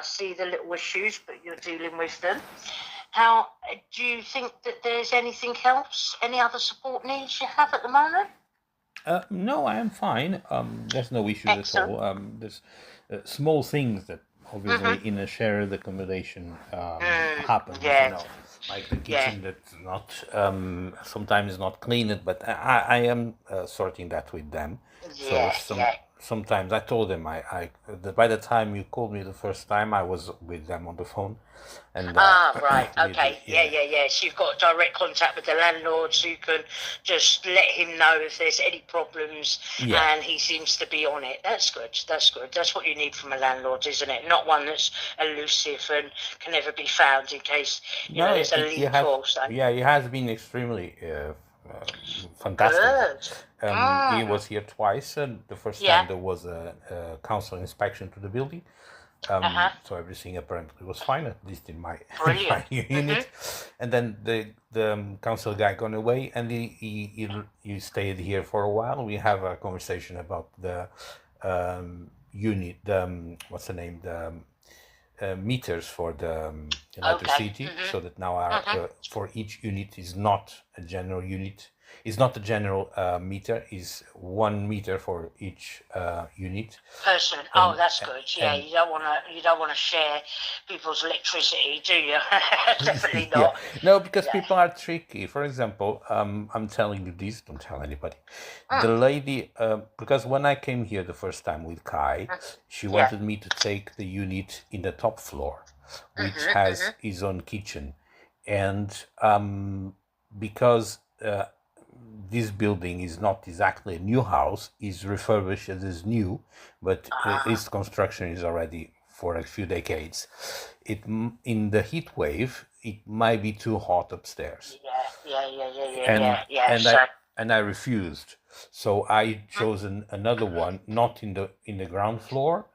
I see the little issues, but you're dealing with them. How do you think that there's anything else, any other support needs you have at the moment? No, I am fine. There's no issues at Excellent. all. There's small things that obviously in a shared accommodation happens, Yeah, like the yeah, kitchen that's not sometimes not cleaned, but I am sorting that with them. So yeah. sometimes I told them that by the time you called me the first time, I was with them on the phone, and Right. we did, Okay. Yeah. So you've got direct contact with the landlord, so you can just let him know if there's any problems, yeah. and he seems to be on it. That's good. That's good. That's what you need from a landlord, isn't it? Not one that's elusive and can never be found in case No, there's a leak or so. yeah, he has been extremely fantastic. Good. He was here twice, and the first Yeah. time there was a council inspection to the building. So everything apparently was fine, at least in my, Brilliant. unit. And then the council guy gone away, and he stayed here for a while. We have a conversation about the unit, what's the name, the meters for the electricity, so that now for each unit is not a general unit. It's not a general meter. Is 1 meter for each unit. Person. Oh, that's good. Yeah, you don't want to share people's electricity, do you? Definitely not. Yeah. No, because people are tricky. For example, I'm telling you this. Don't tell anybody. The lady, because when I came here the first time with Kai, she wanted me to take the unit in the top floor, which has his own kitchen, and because this building is not exactly a new house, is refurbished as new, but its construction is already for a few decades. In the heat wave, it might be too hot upstairs. And I refused. So I chose another one, not in the ground floor,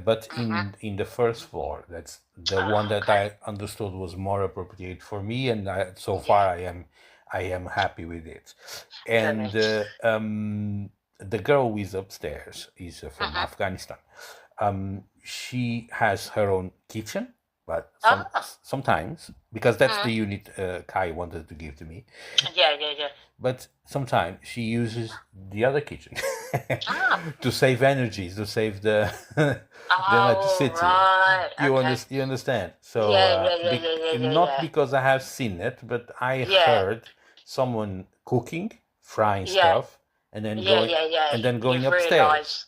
but in the first floor. That's the one that I understood was more appropriate for me, and so far I am happy with it. And the girl who is upstairs is from Afghanistan. She has her own kitchen, but sometimes, because that's the unit Kai wanted to give to me. Yeah. But sometimes she uses the other kitchen to save energy, to save the electricity. Right. You understand? So Yeah. because I have seen it, but I heard someone cooking, frying stuff, and then going upstairs.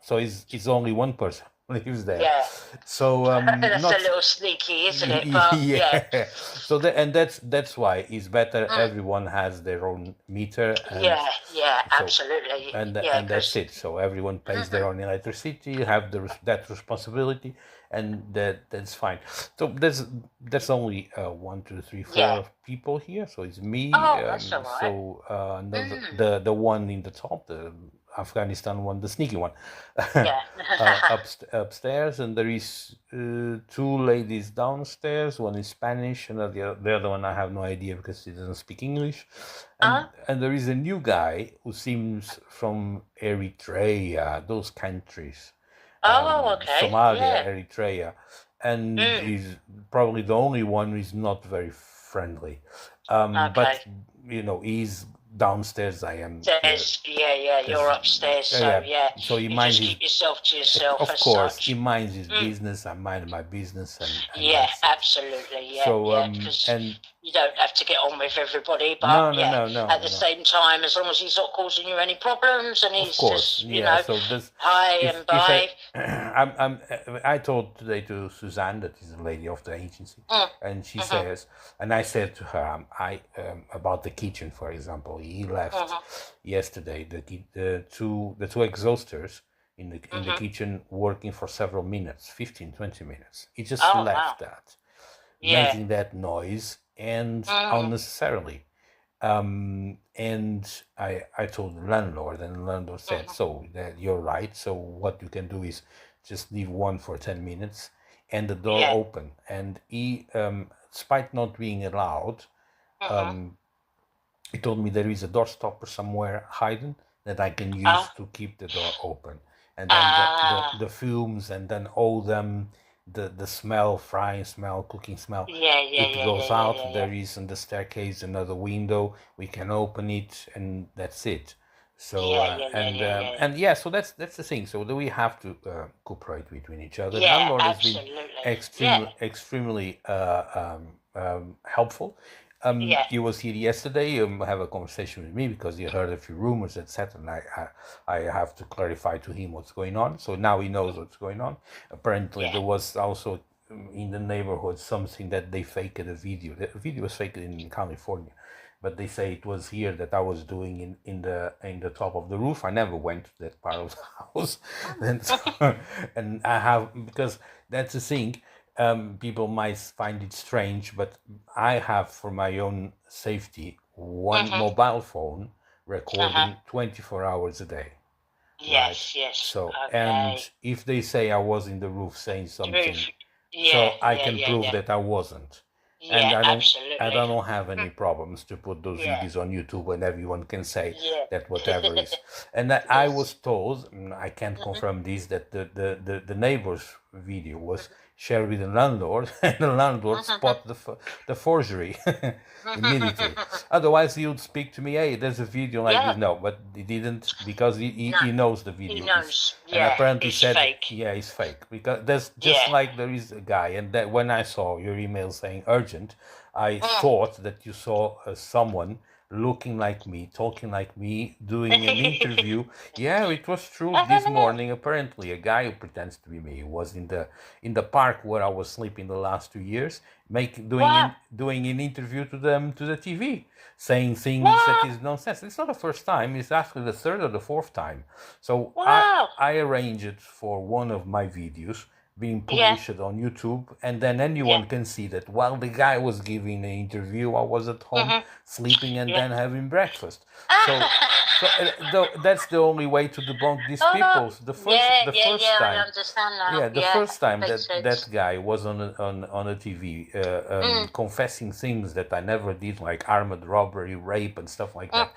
So it's only one person lives there. Yeah. So that's a little sneaky, isn't it? But yeah. So that's why it's better. Everyone has their own meter. And absolutely. And that's it. So everyone pays their own electricity, have that responsibility, and that's fine. So that's only 1, 2, 3, 4 people here. So it's me. That's all right. So the one in the top, the Afghanistan one, the sneaky one, upstairs, and there is 2 ladies downstairs. One is Spanish, and the other one I have no idea because she doesn't speak English. And there is a new guy who seems from Eritrea, those countries. Somalia, Eritrea, and he's probably the only one who is not very friendly. But he's downstairs. I am. You're upstairs, so So he you minds just keep yourself to yourself. Of course, he minds his business. I mind my business, and absolutely, because you don't have to get on with everybody, but at the same time, as long as he's not causing you any problems, and he's just so hi and bye. I told today to Suzanne, that is the lady of the agency, and she says, and I said to her, about the kitchen, for example, he left yesterday the two exhausters in the kitchen working for several minutes, 15, 20 minutes. He just left that, making that noise and unnecessarily. And I told the landlord, and the landlord said, so that you're right. So what you can do is just leave one for 10 minutes and the door open. And he, despite not being allowed, he told me there is a door stopper somewhere hidden that I can use to keep the door open. and then the fumes, and then all the smell, frying smell, cooking smell. It goes out. There is in the staircase another window. We can open it, and that's it. So and yeah, so that's the thing. So we have to cooperate between each other. Landlord has been extremely helpful. He was here yesterday. Have a conversation with me because he heard a few rumors, etc. And I have to clarify to him what's going on. So now he knows what's going on. Apparently, there was also in the neighborhood something that they faked a video. The video was faked in California, but they say it was here that I was doing in the top of the roof. I never went to that part of the house, and I have, because that's the thing. People might find it strange, but I have, for my own safety, one mobile phone recording 24 hours a day. Yes, right? So, and if they say I was in the roof saying something, so I can prove that I wasn't. And I don't have any problems to put those videos on YouTube, and everyone can say that whatever is. And I was told, I can't confirm this, that the neighbor's video was shared with the landlord, and the landlord spot the forgery immediately. Otherwise, he would speak to me, hey, there's a video like this. No, but he didn't, because he knows the video. He knows. And apparently it's said, fake. yeah, it's fake. Because there's just like there is a guy, and that when I saw your email saying urgent, I thought that you saw someone looking like me, talking like me, doing an interview. Yeah, it was true. This morning, apparently, a guy who pretends to be me was in the park where I was sleeping the last 2 years, doing an interview to the TV, saying things that is nonsense. It's not the first time. It's actually the third or the fourth time. So I arranged it for one of my videos being published on YouTube, and then anyone can see that while the guy was giving the interview, I was at home sleeping and then having breakfast. So that's the only way to debunk these people. The first time, I understand now. the first time that guy was on a TV confessing things that I never did, like armed robbery, rape, and stuff like that.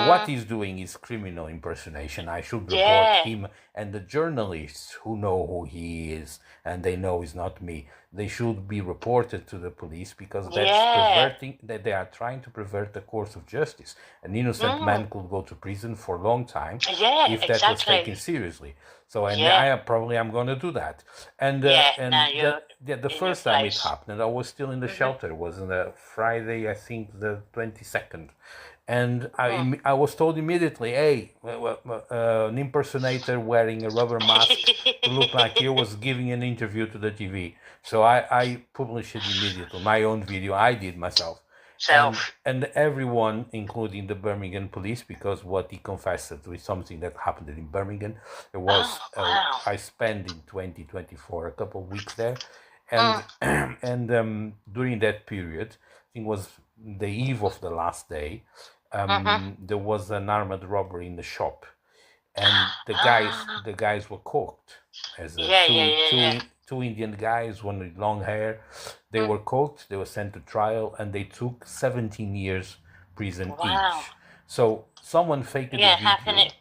What he's doing is criminal impersonation. I should report him, and the journalists who know who he is and they know it's not me, they should be reported to the police, because that's that they are trying to pervert the course of justice. An innocent man could go to prison for a long time if that was taken seriously. So, and I'm going to do that. And the first time it happened, I was still in the shelter. It was on a Friday, I think the 22nd. And I was told immediately, hey, an impersonator wearing a rubber mask to look like you was giving an interview to the TV. So I published it immediately, my own video. I did myself. And everyone, including the Birmingham police, because what he confessed was something that happened in Birmingham. It was, I spent in 2024 a couple of weeks there. And during that period, I think it was the eve of the last day, there was an armed robbery in the shop, and the guys were caught as two Indian guys, one with long hair. They were caught, they were sent to trial, and they took 17 years prison each. So someone faked the video. How can it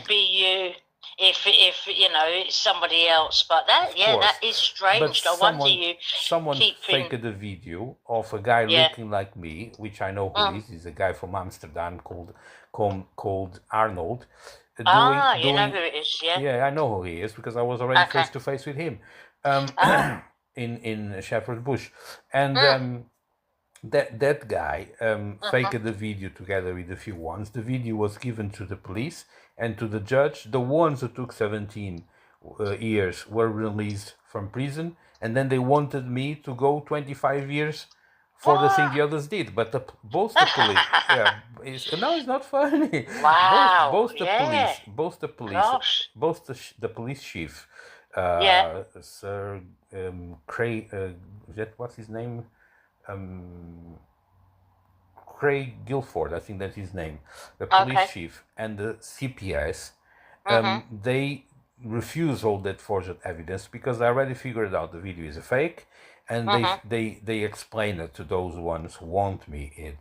be you if you know it's somebody else? But that is strange. I wonder someone faked the video of a guy looking like me, which I know who is. He's a guy from Amsterdam called Arnold. You know who it is, Yeah, I know who he is, because I was already face to face with him in Shepherd's Bush. And that guy faked the video together with a few ones. The video was given to the police and to the judge. The ones who took 17 years were released from prison, and then they wanted me to go 25 years for the thing the others did. But both the police, it's not funny. Wow. Both the police chief, Sir Craig, what's his name? Craig Guilford, I think that's his name, the police chief, and the CPS, refuse all that forged evidence because I already figured out the video is a fake, and they explain it to those ones who want me in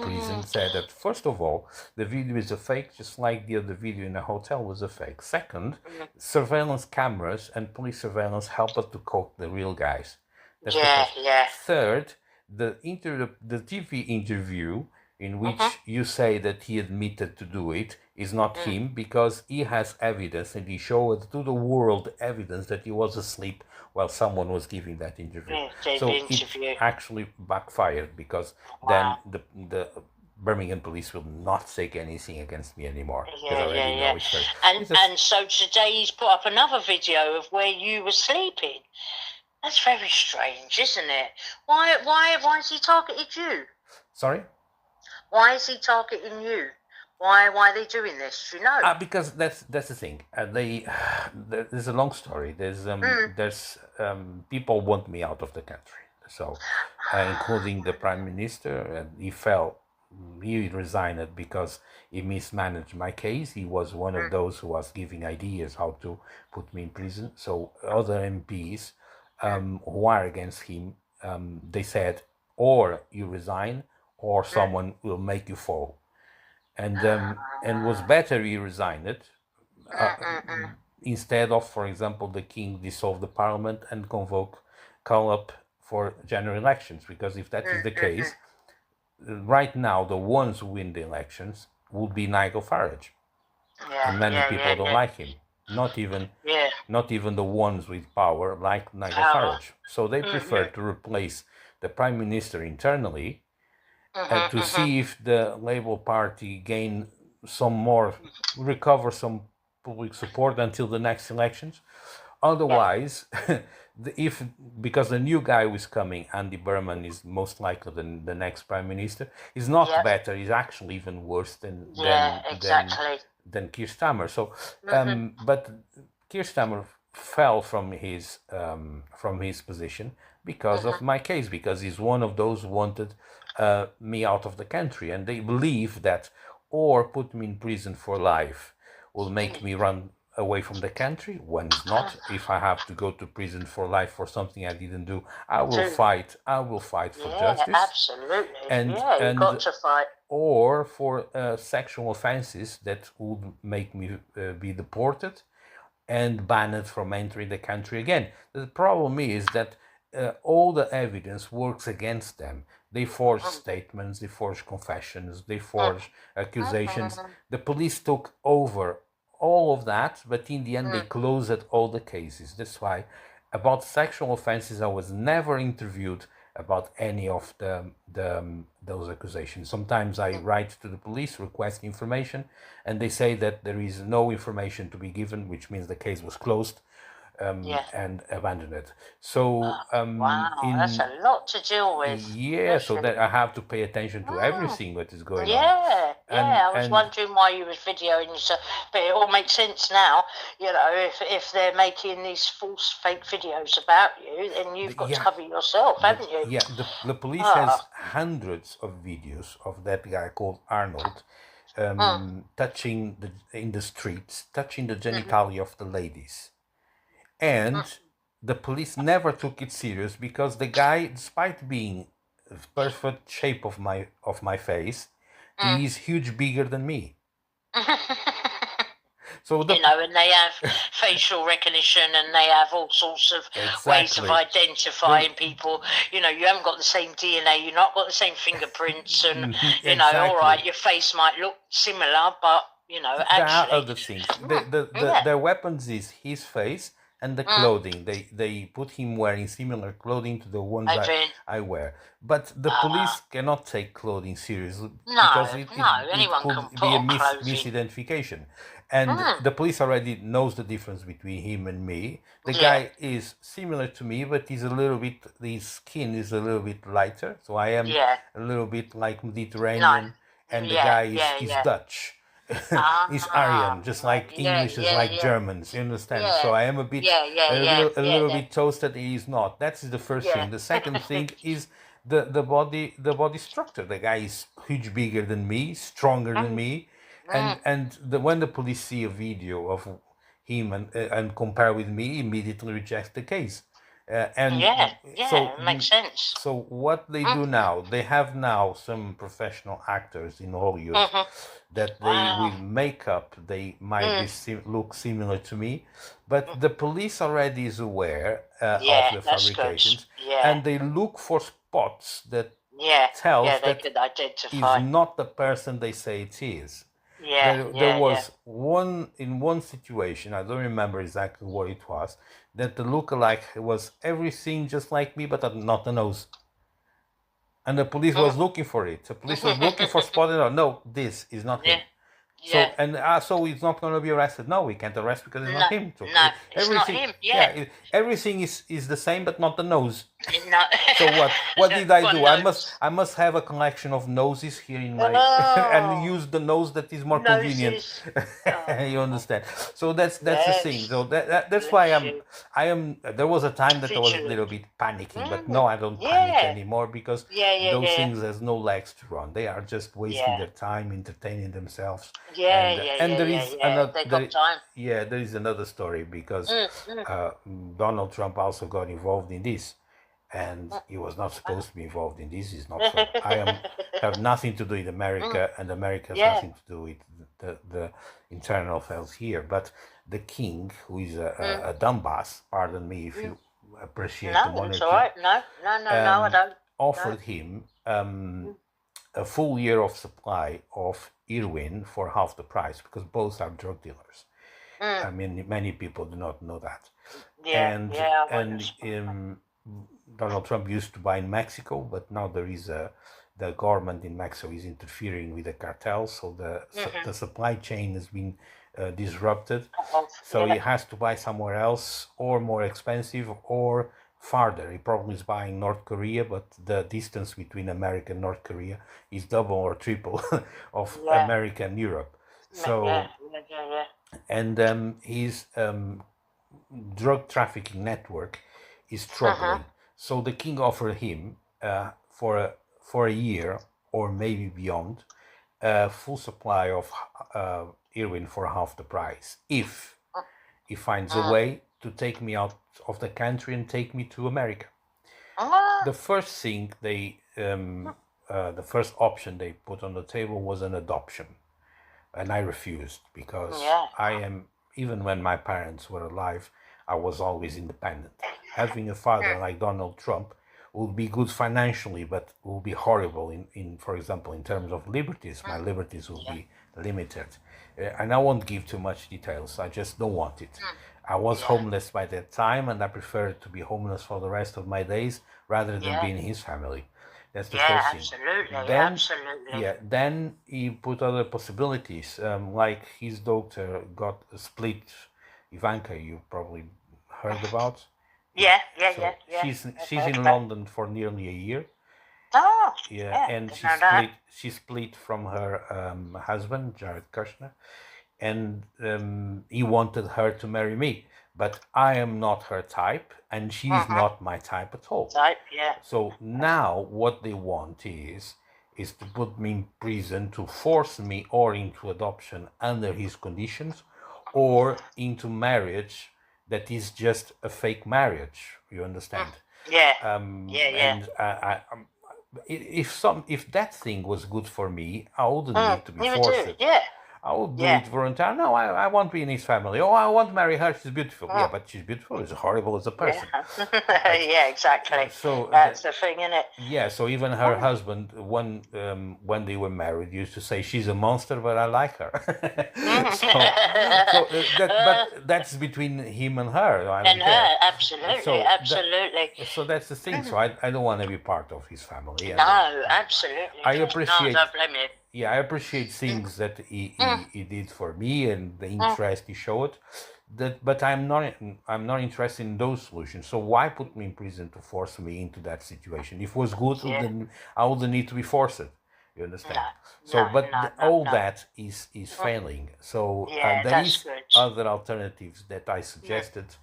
prison. Said that first of all, the video is a fake, just like the other video in the hotel was a fake. Second, surveillance cameras and police surveillance help us to caught the real guys. That's Third, the TV interview in which you say that he admitted to do it is not him, because he has evidence and he showed to the world evidence that he was asleep while someone was giving that interview. So it actually backfired, because then the Birmingham police will not take anything against me anymore. And so today he's put up another video of where you were sleeping. That's very strange, isn't it? Why has he targeted you? Sorry? Why is he targeting you? Why are they doing this? Do you know? Because that's the thing. There's a long story. There's people want me out of the country. So, including the Prime Minister, and he resigned because he mismanaged my case. He was one of those who was giving ideas how to put me in prison. So other MPs who are against him, they said, or you resign, or someone will make you fall. And was better he resigned instead of, for example, the king dissolve the parliament and call up for general elections. Because if that is the case, right now the ones who win the elections will be Nigel Farage, and many people don't like him. Not even the ones with power like Nigel Farage. So they prefer to replace the prime minister internally to see if the Labour Party gain recover some public support until the next elections. Otherwise, because the new guy who is coming, Andy Berman, is most likely the next prime minister, is not better. He's actually even worse than Keir Starmer. So, but Keir Starmer fell from his position because of my case, because he's one of those who wanted me out of the country, and they believe that or put me in prison for life will make me run away from the country, when it's not. If I have to go to prison for life for something I didn't do, I will fight for justice. Absolutely. You've got to fight. Or for sexual offenses that would make me be deported and banned from entering the country again. The problem is that all the evidence works against them. They forge statements, they forge confessions, they forge accusations. The police took over all of that, but in the end they closed all the cases. That's why about sexual offenses I was never interviewed about any of those accusations. Sometimes I write to the police, request information, and they say that there is no information to be given, which means the case was closed. And abandoned it. So that's a lot to deal with. So that I have to pay attention to everything that is going on. I was wondering why you was videoing yourself, but it all makes sense now. You know, if they're making these false, fake videos about you, then you've got to cover yourself, haven't you? Yeah, the police has hundreds of videos of that guy called Arnold touching in the streets, touching the genitalia of the ladies. And the police never took it serious because the guy, despite being the perfect shape of my face, he is huge bigger than me. So and they have facial recognition, and they have all sorts of ways of identifying people. You know, you haven't got the same DNA, you've not got the same fingerprints, and all right, your face might look similar, but actually there are other things. Their weapons is his face. And the clothing, they put him wearing similar clothing to the ones I wear. But the police cannot take clothing seriously because it could be a misidentification. And the police already knows the difference between him and me. The guy is similar to me, but his skin is a little bit lighter. So I am a little bit like Mediterranean, and the guy is Dutch. Is Aryan, just like English is like Germans, you understand? So I am a little bit toasted. He is not. That's the first thing. The second thing is the body structure. The guy is huge bigger than me, stronger than me, and when the police see a video of him and compare with me, immediately rejects the case. So it makes sense. So what they do now, they have now some professional actors in Hollywood that they with makeup they might be look similar to me, but the police already is aware of the fabrications, and they look for spots that tells they that could identify. is not the person they say it is. There was one situation, I don't remember exactly what it was, that the lookalike was everything just like me, but not the nose. And the police was looking for it. The police was looking for spotted. No, this is not him. So so it's not going to be arrested. No, we can't arrest because it's not him. So it's not him. Everything is the same, but not the nose. No. So what did I do? I must have a collection of noses here in my and use the nose that is more convenient. You understand? So that's the thing. So that's why I am. There was a time that I was a little bit panicking, but no, I don't panic anymore because those things has no legs to run. They are just wasting their time, entertaining themselves. And there is another. There is another story because Donald Trump also got involved in this. And he was not supposed to be involved in this. He's not. Have nothing to do with America, and America has nothing to do with the internal affairs here. But the king, who is a Donbass, pardon me if you appreciate the monarchy. It's all right. No, I don't. Offered him a full year of supply of heroin for half the price because both are drug dealers. I mean, many people do not know that. Donald Trump used to buy in Mexico, but now there is the government in Mexico is interfering with the cartels, so the supply chain has been disrupted. So he has to buy somewhere else, or more expensive, or farther. He probably is buying North Korea, but the distance between America and North Korea is double or triple of America and Europe. So, and his drug trafficking network is struggling. So the king offered him for a year or maybe beyond full supply of heroin for half the price if he finds a way to take me out of the country and take me to America. The first thing the first option they put on the table was an adoption, and I refused because I am, even when my parents were alive, I was always independent. Having a father like Donald Trump would be good financially, but will be horrible in for example, in terms of liberties. My liberties will be limited. And I won't give too much details. I just don't want it. I was homeless by that time, and I prefer to be homeless for the rest of my days rather than be in his family. That's the first thing. Absolutely. Then he put other possibilities, like his daughter got a split. Ivanka, you probably heard about. She's in London for nearly a year. And she split from her husband, Jared Kushner, and he wanted her to marry me, but I am not her type, and she's not my type at all. So now what they want is to put me in prison, to force me or into adoption under his conditions, or into marriage that is just a fake marriage. You understand? And if that thing was good for me, I wouldn't need to be forced. I would do it voluntarily. No, I won't be in his family. Oh, I want to marry her. She's beautiful. Yeah, but she's beautiful. She's horrible as a person. Exactly. So that's the thing, isn't it? Yeah. So even her husband, when they were married, used to say she's a monster, but I like her. But that's between him and her. Absolutely, absolutely. So that's the thing. So I don't want to be part of his family. No, absolutely. I appreciate. No, don't blame you. Yeah, I appreciate things that he did for me and the interest he showed. But I'm not interested in those solutions. So why put me in prison to force me into that situation? If it was good, then I wouldn't need to be forced. You understand? That is failing. So there is other alternatives that I suggested,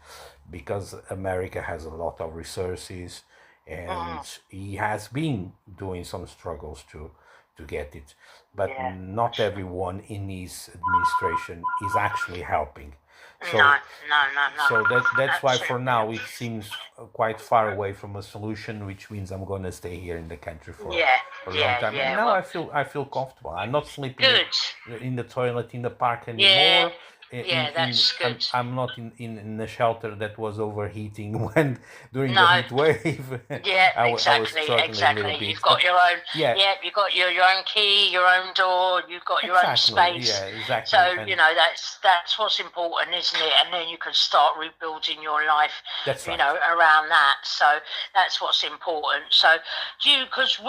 because America has a lot of resources, and he has been doing some struggles to get it, but not everyone in his administration is actually helping. So, no. So that's why for Absolutely. now it seems quite far away from a solution, which means I'm going to stay here in the country for a long time. And now Well, I feel comfortable. I'm not sleeping good. in the toilet in the park Yeah, anymore. that's good. I'm not in a shelter that was overheating when during the No. heat wave. Yeah, I was exactly, struggling a little exactly. bit. You've got your own. Yeah, Yeah, you've got your own key, your own door. You've got your own exactly. space. Yeah, exactly. So that's what's important, isn't it? And then you can start rebuilding your life. That's right. Around that. So that's what's important. So because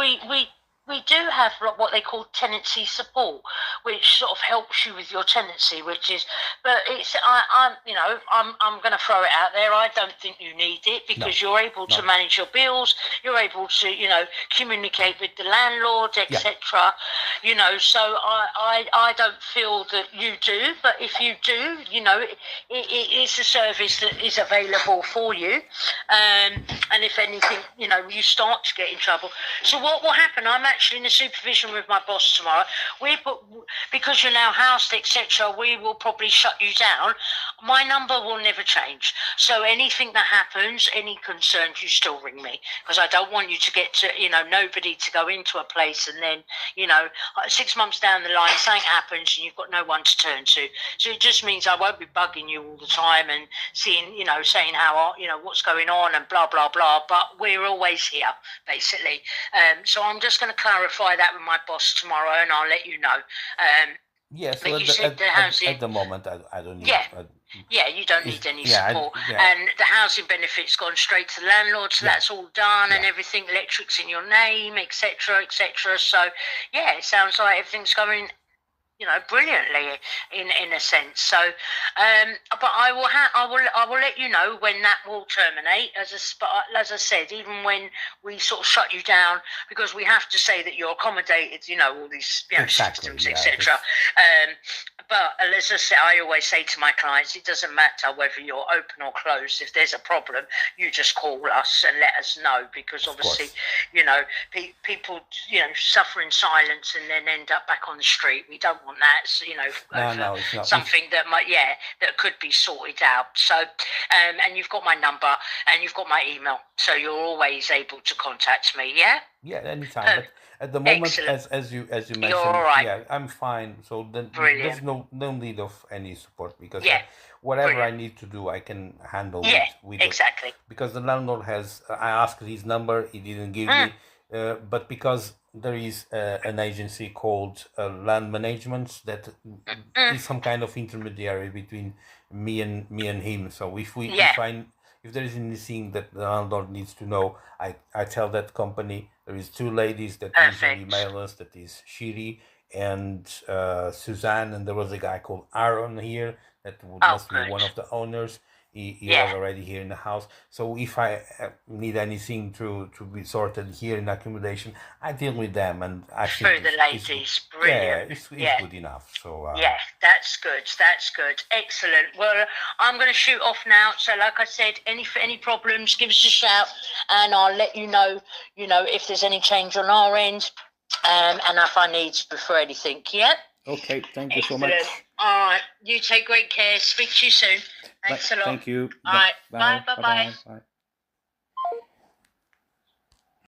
we do have what they call tenancy support, which sort of helps you with your tenancy, but I'm going to throw it out there. I don't think you need it because you're able to manage your bills. You're able to, communicate with the landlord, etc. So I don't feel that you do, but if you do, it's a service that is available for you. And if anything, you start to get in trouble. So what will happen? I'm actually in a supervision with my boss tomorrow. Because you're now housed, etc. We will probably shut you down. My number will never change. So anything that happens, any concerns, you still ring me because I don't want you to get to, nobody to go into a place and then, 6 months down the line, something happens and you've got no one to turn to. So it just means I won't be bugging you all the time and seeing, saying how, what's going on and blah, blah, blah. But we're always here, basically. So I'm just going to clarify that with my boss tomorrow and I'll let you know. So at the moment, I don't need. You don't need any support. And the housing benefit's gone straight to the landlord, so that's all done and everything. Electric's in your name, etc., etc. So it sounds like everything's going, brilliantly in a sense. So, but I will let you know when that will terminate. As I said, even when we sort of shut you down, because we have to say that you're accommodated, all these systems, etc. But as I say, I always say to my clients, it doesn't matter whether you're open or closed. If there's a problem, you just call us and let us know, because obviously, people, suffer in silence and then end up back on the street. We don't want that, something that that could be sorted out. So, and you've got my number and you've got my email, so you're always able to contact me. Yeah. Yeah, anytime. But at the moment, as you mentioned, you're all right. I'm fine. So there's no need of any support because whatever I need to do, I can handle with exactly. Because the landlord I asked his number, he didn't give me. But because there is an agency called Land Management that is some kind of intermediary between me and him. So if there is anything that the landlord needs to know, I tell that company. There is two ladies that usually email us. That is Shiri and Suzanne, and there was a guy called Aaron here that must be one of the owners. He was already here in the house. So if I need anything to be sorted here in accommodation, I deal with them, and I think through the ladies. Brilliant. It's good enough. So that's good. That's good. Excellent. Well, I'm going to shoot off now. So, like I said, any problems, give us a shout, and I'll let you know. If there's any change on our end, and if I need for anything. Yeah. Okay. Thank you so much. All right. You take great care. Speak to you soon. Thanks a lot. Thank you. All right. Bye. Bye.